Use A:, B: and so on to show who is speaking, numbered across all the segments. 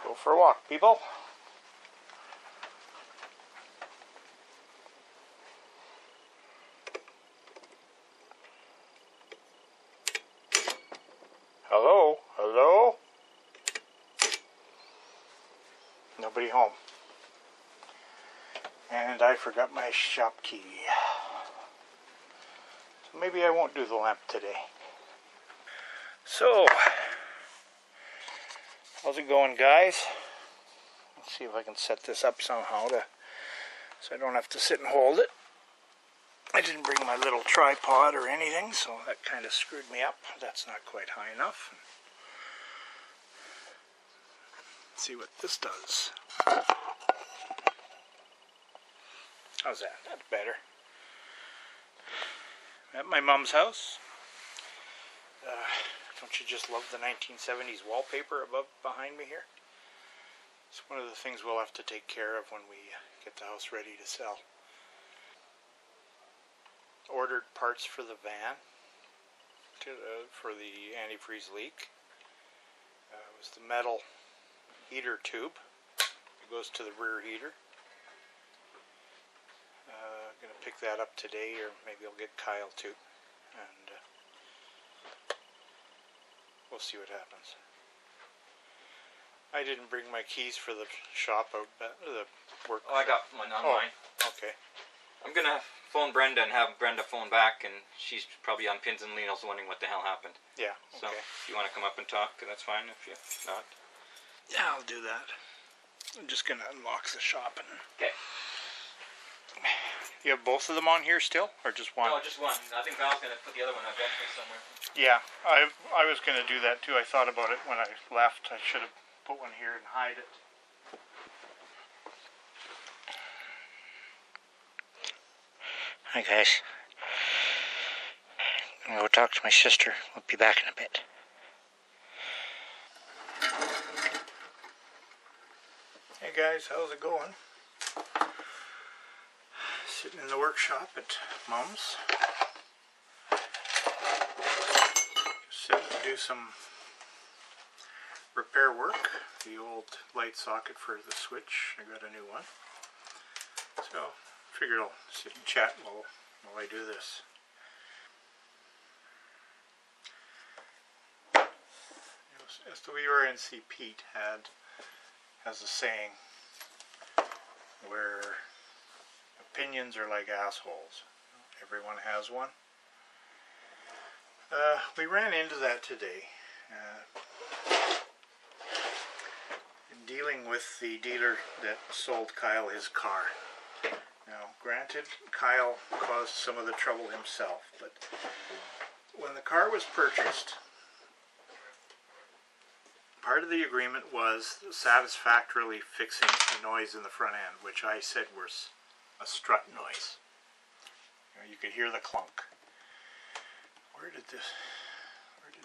A: Go for a walk, people. Hello? Hello? Nobody home. And I forgot my shop key. So maybe I won't do the lamp today. So, how's it going, guys? Let's see if I can set this up somehow so I don't have to sit and hold it. I didn't bring my little tripod or anything, so that kind of screwed me up. That's not quite high enough. Let's see what this does. How's that? That's better. At my mom's house. Don't you just love the 1970s wallpaper behind me here? It's one of the things we'll have to take care of when we get the house ready to sell. Ordered parts for the van for the antifreeze leak. It was the metal heater tube. It goes to the rear heater. Going to pick that up today, or maybe I'll get Kyle too, and we'll see what happens. I didn't bring my keys for the shop out, the work.
B: Oh, I got one online.
A: Oh, okay.
B: I'm gonna phone Brenda and have Brenda phone back, and she's probably on pins and needles wondering what the hell happened.
A: Yeah.
B: So if you want to come up and talk, that's fine. If you're not,
A: yeah, I'll do that. I'm just gonna unlock the shop and.
B: Okay.
A: You have both of them on here still, or just one?
B: No, just one. I think Val's gonna put the other one eventually somewhere.
A: Yeah, I was gonna do that too. I thought about it when I left. I should have put one here and hide it. Hi guys. I'm gonna go talk to my sister. We'll be back in a bit. Hey guys, how's it going? Sitting in the workshop at Mom's. Just sitting to do some repair work. The old light socket for the switch, I got a new one. So, figured I'll sit and chat while I do this. As the WRNC Pete has a saying where opinions are like assholes. Everyone has one. We ran into that today. In dealing with the dealer that sold Kyle his car. Now, granted, Kyle caused some of the trouble himself, but when the car was purchased, part of the agreement was satisfactorily fixing the noise in the front end, which I said was a strut noise. You could hear the clunk. Where did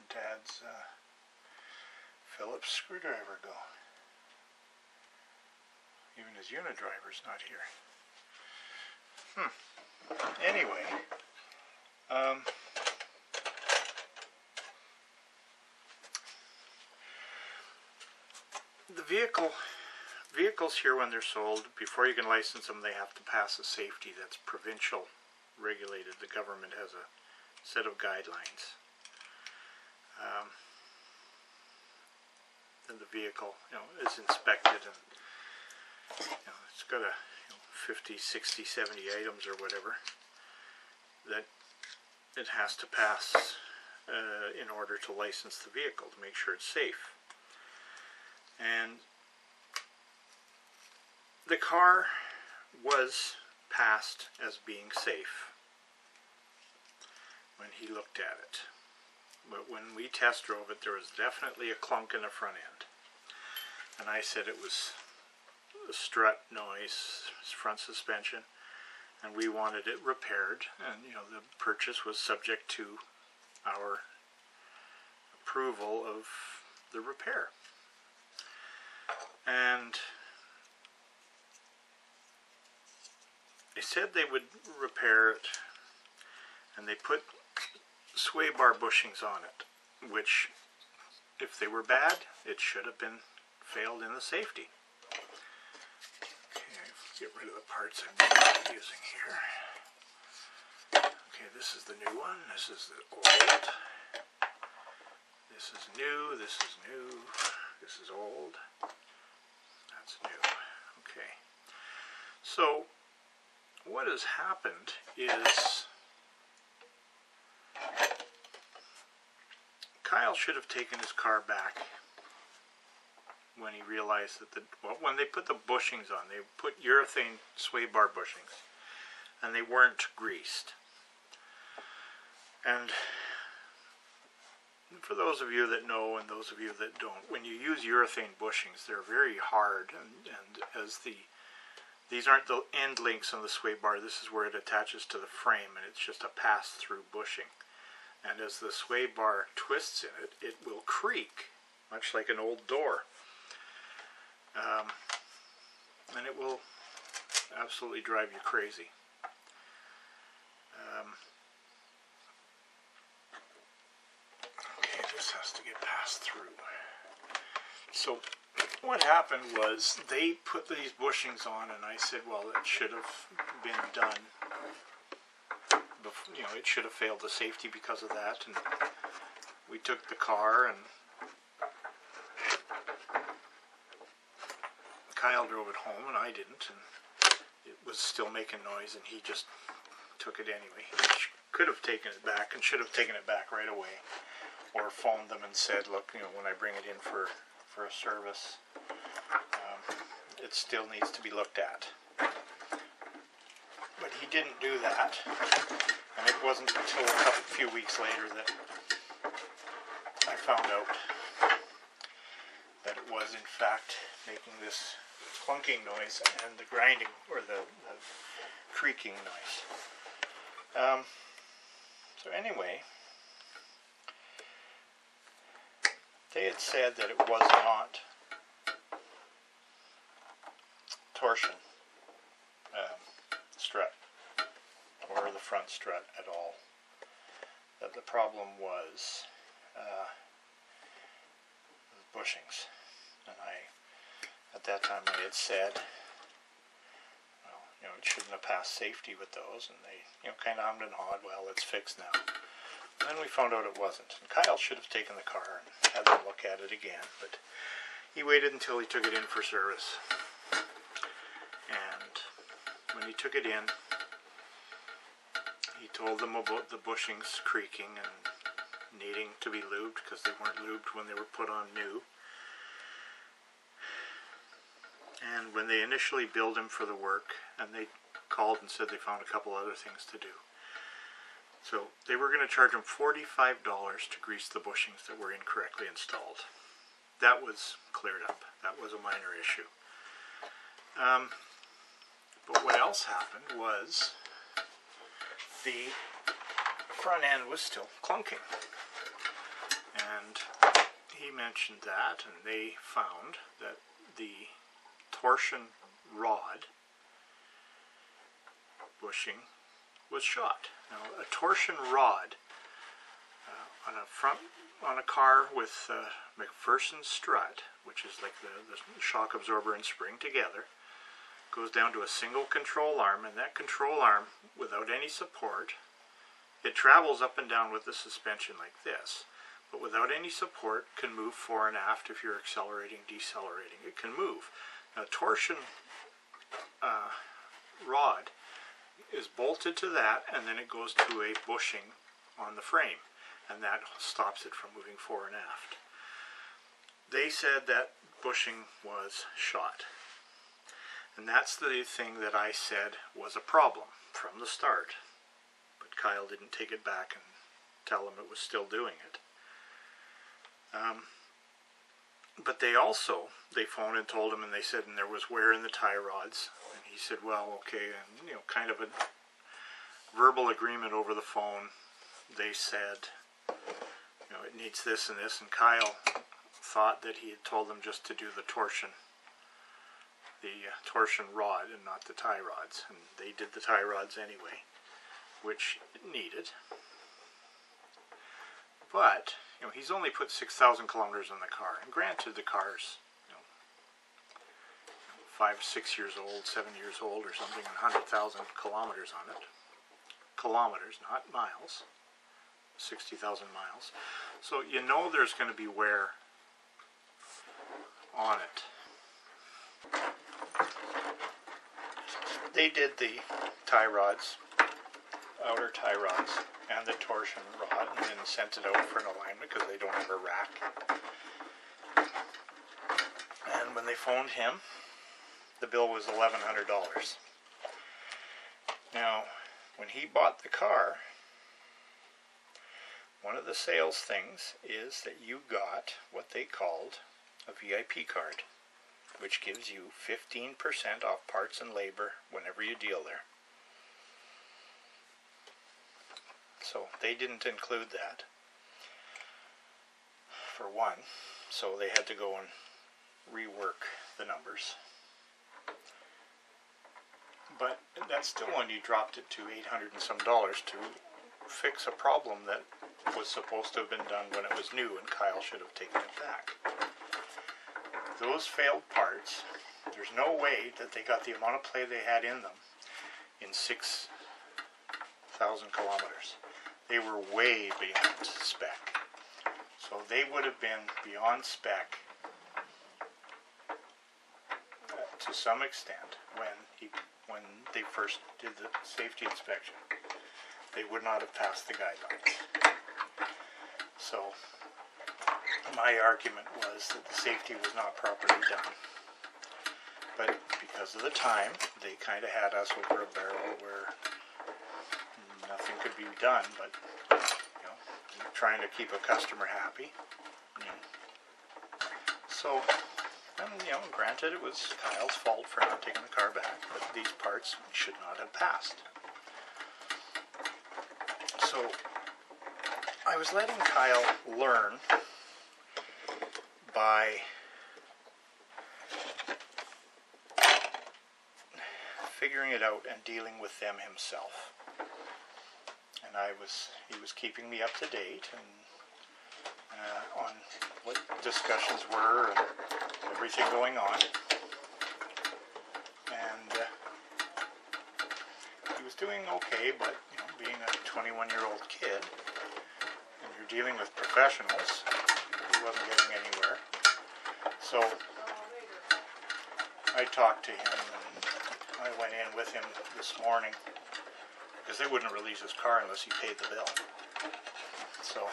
A: Dad's Phillips screwdriver go? Even his unit driver's not here. Anyway, the vehicles here, when they're sold, before you can license them, they have to pass a safety that's provincial regulated. The government has a set of guidelines. Then the vehicle, is inspected, and it's got a 50, 60, 70 items or whatever that it has to pass in order to license the vehicle to make sure it's safe. And the car was passed as being safe when he looked at it. But when we test drove it, there was definitely a clunk in the front end. And I said it was a strut noise, front suspension, and we wanted it repaired. And the purchase was subject to our approval of the repair. And they said they would repair it, and they put sway bar bushings on it, which, if they were bad, it should have been failed in the safety. Okay, get rid of the parts I'm not using here. Okay, this is the new one. This is the old. This is new. This is new. This is old. That's new. Okay. So, what has happened is Kyle should have taken his car back when he realized that when they put the bushings on, they put urethane sway bar bushings, and they weren't greased. And for those of you that know and those of you that don't, when you use urethane bushings, they're very hard, and as these aren't the end links on the sway bar, this is where it attaches to the frame, and it's just a pass-through bushing. And as the sway bar twists in it, it will creak, much like an old door. And it will absolutely drive you crazy. Okay, this has to get passed through. So what happened was they put these bushings on, and I said, well, it should have been done. You know, it should have failed the safety because of that. And we took the car, and Kyle drove it home, and I didn't, and it was still making noise, and he just took it anyway. He could have taken it back and should have taken it back right away, or phoned them and said, look, you know, when I bring it in for a service, it still needs to be looked at. But he didn't do that, and it wasn't until a few weeks later that I found out that it was in fact making this clunking noise and the grinding or the creaking noise. So anyway, they had said that it was not torsion strut or the front strut at all. That the problem was the bushings. And at that time I had said, well, you know, it shouldn't have passed safety with those, and they, you know, kind of hummed and hawed, well, it's fixed now. And then we found out it wasn't. And Kyle should have taken the car and had them look at it again, but he waited until he took it in for service. And when he took it in, he told them about the bushings creaking and needing to be lubed because they weren't lubed when they were put on new. And when they initially billed him for the work, and they called and said they found a couple other things to do. So they were going to charge him $45 to grease the bushings that were incorrectly installed. That was cleared up. That was a minor issue. But what else happened was the front end was still clunking. And he mentioned that, and they found that the torsion rod bushing was shot. Now, a torsion rod on a car with McPherson strut, which is like the shock absorber and spring together, goes down to a single control arm, and that control arm, without any support, it travels up and down with the suspension like this, but without any support can move fore and aft if you're accelerating, decelerating. It can move. Now, torsion rod is bolted to that, and then it goes to a bushing on the frame, and that stops it from moving fore and aft. They said that bushing was shot. And that's the thing that I said was a problem from the start. But Kyle didn't take it back and tell him it was still doing it. But they phoned and told him, and they said, and there was wear in the tie rods. And he said, well, okay, and you know, kind of a verbal agreement over the phone. They said, you know, it needs this and this, and Kyle thought that he had told them just to do the torsion rod and not the tie rods, and they did the tie rods anyway, which it needed. But you know, he's only put 6,000 kilometers on the car, and granted, the car's, you know, 5, 6 years old, 7 years old or something, and 100,000 kilometers on it. Kilometers, not miles. 60,000 miles. So you know there's going to be wear on it. They did the tie rods, outer tie rods, and the torsion rod, and then sent it out for an alignment because they don't have a rack. And when they phoned him, the bill was $1,100. Now, when he bought the car, one of the sales things is that you got what they called a VIP card, which gives you 15% off parts and labor whenever you deal there. So they didn't include that, for one, so they had to go and rework the numbers. But that still only dropped it to $800 and some to fix a problem that was supposed to have been done when it was new, and Kyle should have taken it back. Those failed parts, there's no way that they got the amount of play they had in them in 6,000 kilometers. They were way beyond spec. So they would have been beyond spec to some extent when they first did the safety inspection. They would not have passed the guidelines. So my argument was that the safety was not properly done. But because of the time, they kind of had us over a barrel where nothing could be done but, you know, trying to keep a customer happy. You know. So, and, you know, granted it was Kyle's fault for not taking the car back, but these parts should not have passed. So I was letting Kyle learn by figuring it out and dealing with them himself. And he was keeping me up to date and on what discussions were and everything going on. And he was doing okay, but you know, being a 21-year-old kid, and you're dealing with professionals, he wasn't getting anywhere. So I talked to him, and I went in with him this morning because they wouldn't release his car unless he paid the bill. So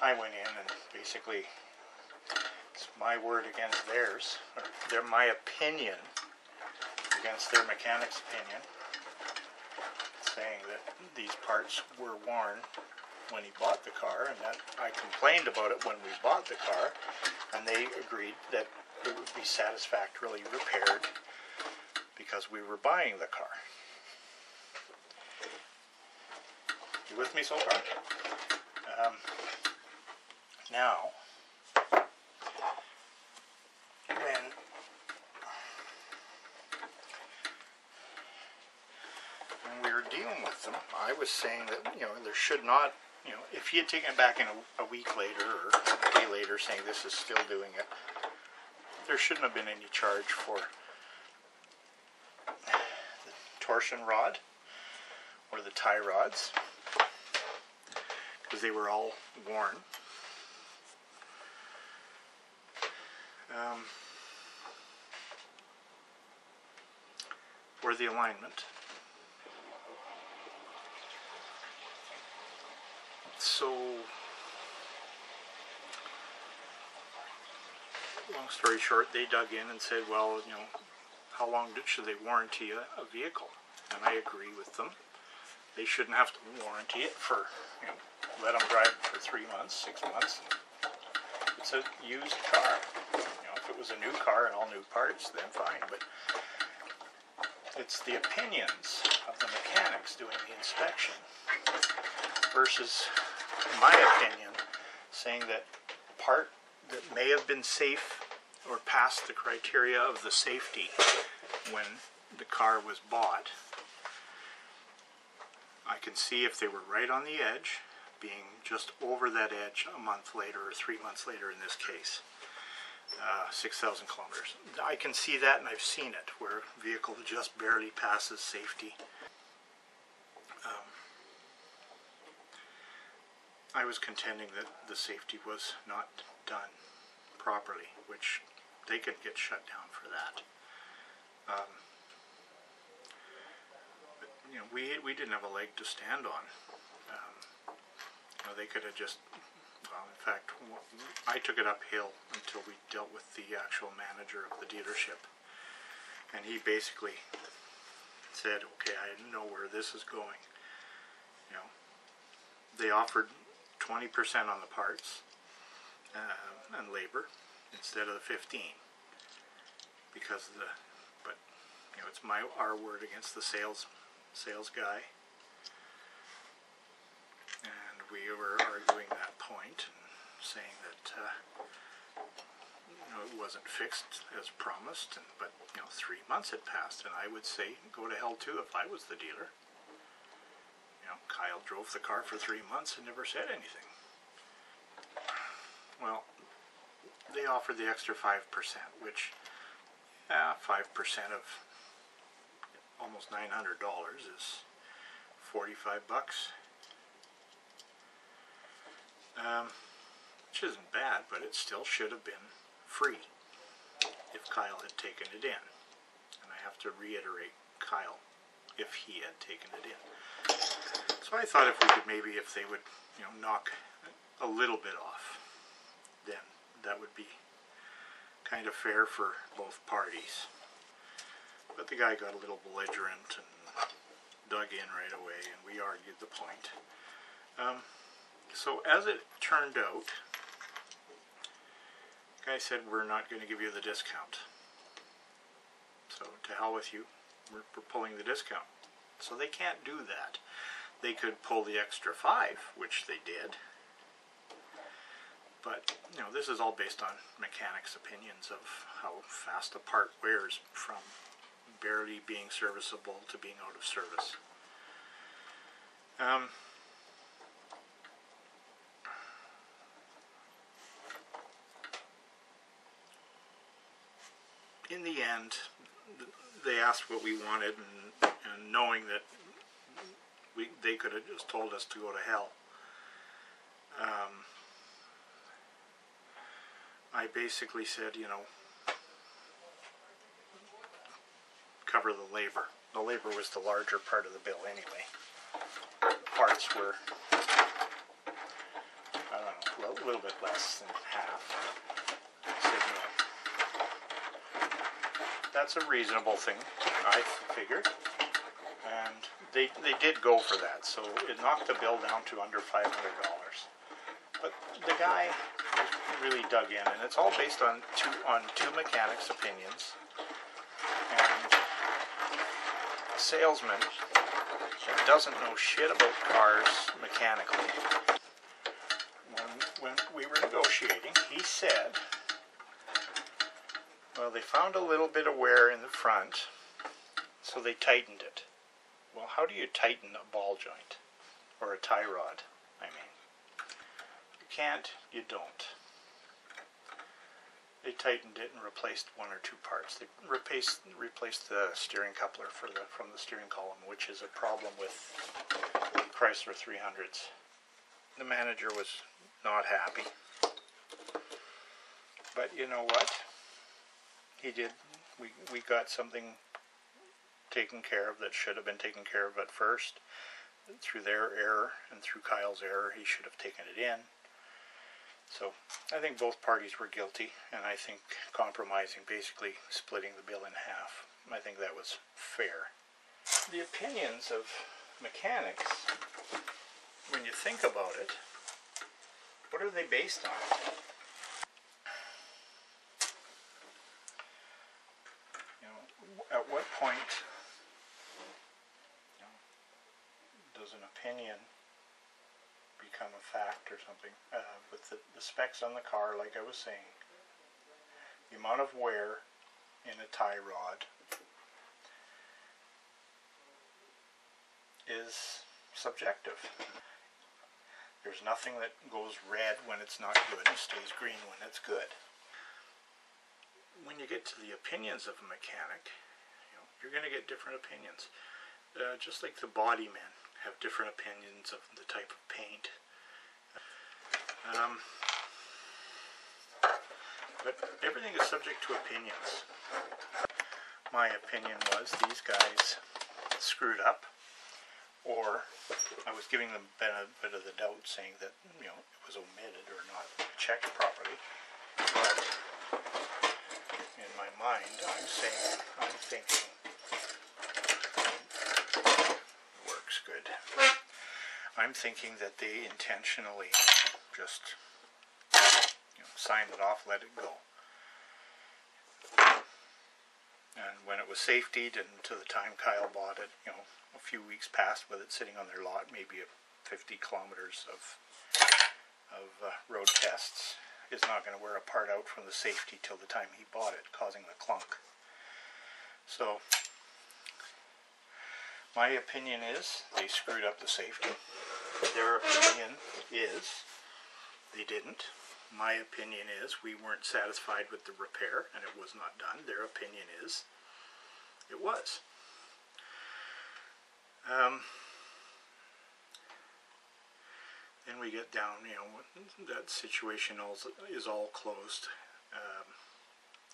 A: I went in and basically it's my word against theirs, or my opinion against their mechanic's opinion, saying that these parts were worn when he bought the car, and that I complained about it when we bought the car, and they agreed that it would be satisfactorily repaired because we were buying the car. You with me so far? Now, when we were dealing with them, I was saying that, you know, there should not, you know, if he had taken it back in a week later or a day later saying this is still doing it, there shouldn't have been any charge for the torsion rod or the tie rods because they were all worn. Or the alignment. So, long story short, they dug in and said, well, you know, how long should they warranty a vehicle? And I agree with them. They shouldn't have to warranty it for, you know, let them drive for 3 months, 6 months. It's a used car. You know, if it was a new car and all new parts, then fine. But it's the opinions of the mechanics doing the inspection versus my opinion saying that a part that may have been safe or passed the criteria of the safety when the car was bought, I can see if they were right on the edge, being just over that edge a month later or 3 months later in this case. 6,000 kilometers. I can see that, and I've seen it, where a vehicle just barely passes safety. I was contending that the safety was not done properly, which they could get shut down for that. But, you know, we didn't have a leg to stand on. You know, they could have just, well, in fact, I took it uphill until we dealt with the actual manager of the dealership, and he basically said, okay, I know where this is going. You know, they offered 20% on the parts and labor instead of the 15, because of the, but you know, it's our word against the sales guy, and we were arguing that point and saying that you know, it wasn't fixed as promised, but you know, 3 months had passed, and I would say go to hell too if I was the dealer. You know, Kyle drove the car for 3 months and never said anything. Well, they offered the extra 5%, which 5% of almost $900 is $45, which isn't bad, but it still should have been free if Kyle had taken it in. And I have to reiterate, Kyle, if he had taken it in. So I thought if we could maybe, if they would, you know, knock a little bit off, then that would be kind of fair for both parties. But the guy got a little belligerent and dug in right away, and we argued the point. So as it turned out, the guy said, we're not going to give you the discount. So to hell with you, we're pulling the discount. So they can't do that. They could pull the extra 5, which they did. But, you know, this is all based on mechanics' opinions of how fast a part wears from barely being serviceable to being out of service. In the end, they asked what we wanted, and knowing that they could have just told us to go to hell. I basically said, you know, cover the labor. The labor was the larger part of the bill anyway. Parts were, I don't know, a little bit less than half. I said, you know, that's a reasonable thing, I figured. And they did go for that, so it knocked the bill down to under $500. But the guy really dug in, and it's all based on two mechanics' opinions, and a salesman that doesn't know shit about cars mechanically. When we were negotiating, he said, well, they found a little bit of wear in the front, so they tightened it. Well, how do you tighten a ball joint? Or a tie rod, I mean. You can't, you don't. They tightened it and replaced 1 or 2 parts. They replaced the steering coupler from the steering column, which is a problem with Chrysler 300s. The manager was not happy. But you know what? He did. We got something taken care of that should have been taken care of at first. Through their error and through Kyle's error, he should have taken it in. So I think both parties were guilty, and I think compromising, basically splitting the bill in half, I think that was fair. The opinions of mechanics, when you think about it, what are they based on? You know, at what point, you know, does an opinion become a fact or something? With the specs on the car, like I was saying, the amount of wear in a tie rod is subjective. There's nothing that goes red when it's not good and stays green when it's good. when you get to the opinions of a mechanic, you're going to get different opinions. Just like the body men have different opinions of the type of paint. But everything is subject to opinions. My opinion was these guys screwed up, or I was giving them a benefit of the doubt, saying that it was omitted or not checked properly. But in my mind, I'm thinking, works good. I'm thinking that they intentionally just signed it off, let it go. And when it was safetied, and to the time Kyle bought it, a few weeks passed with it sitting on their lot, maybe 50 kilometers of road tests, is not going to wear a part out from the safety till the time he bought it, causing the clunk. So, my opinion is they screwed up the safety. Their opinion is they didn't. My opinion is we weren't satisfied with the repair and it was not done. Their opinion is it was. Then we get down, that situation is all closed,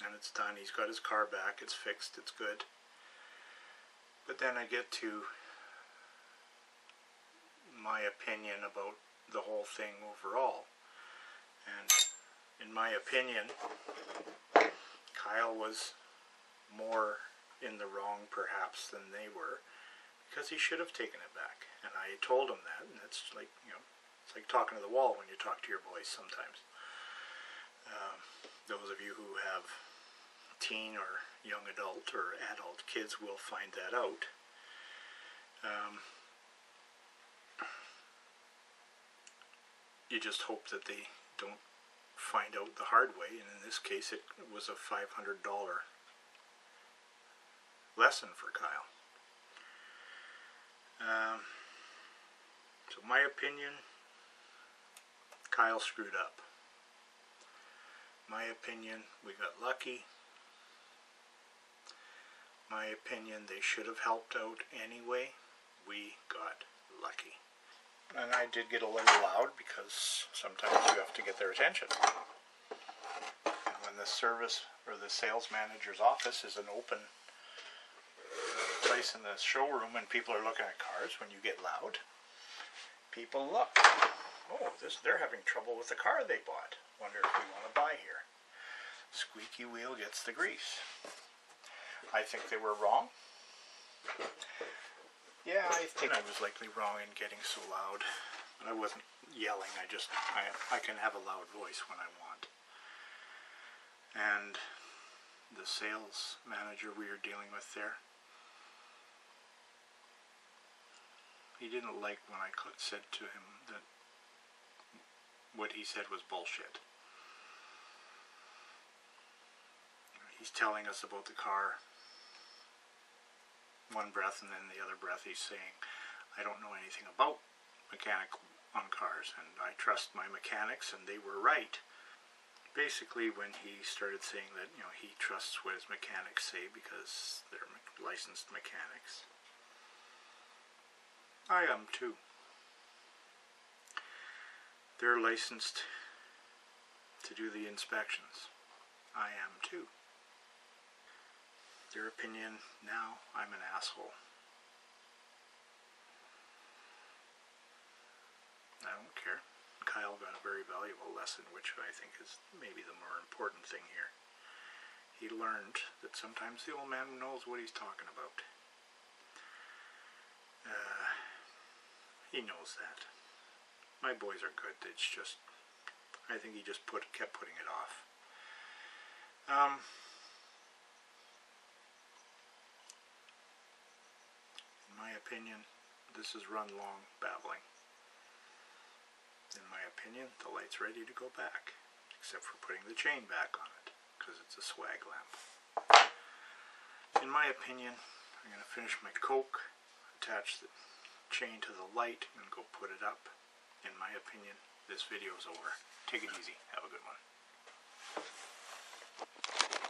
A: and it's done. He's got his car back, it's fixed, it's good. But then I get to my opinion about the whole thing overall. And in my opinion, Kyle was more in the wrong perhaps than they were, because he should have taken it back. And I told him that, and it's like, it's like talking to the wall when you talk to your boys sometimes. Those of you who have teen or young adult or adult kids will find that out. You just hope that they don't find out the hard way, and in this case it was a $500 lesson for Kyle. So my opinion, Kyle screwed up. My opinion, we got lucky. My opinion, they should have helped out anyway. We got lucky. And I did get a little loud because sometimes you have to get their attention. And when the service or the sales manager's office is an open place in the showroom and people are looking at cars, when you get loud, people look. Oh, they're having trouble with the car they bought. Wonder if we want to buy here. Squeaky wheel gets the grease. I think they were wrong. Yeah, I think I was likely wrong in getting so loud. But I wasn't yelling, I can have a loud voice when I want. And the sales manager we were dealing with there, he didn't like when I said to him that what he said was bullshit. He's telling us about the car one breath, and then the other breath he's saying, I don't know anything about mechanic on cars, and I trust my mechanics, and they were right. Basically, when he started saying that, he trusts what his mechanics say because they're licensed mechanics, I am too. They're licensed to do the inspections. I am too. Their opinion, now I'm an asshole. I don't care. Kyle got a very valuable lesson, which I think is maybe the more important thing here. He learned that sometimes the old man knows what he's talking about. He knows that. My boys are good. It's just, I think he just kept putting it off. In my opinion, this is run long babbling. In my opinion, the light's ready to go back, except for putting the chain back on it, because it's a swag lamp. In my opinion, I'm going to finish my Coke, attach the chain to the light, and go put it up. In my opinion, this video is over. Take it easy. Have a good one.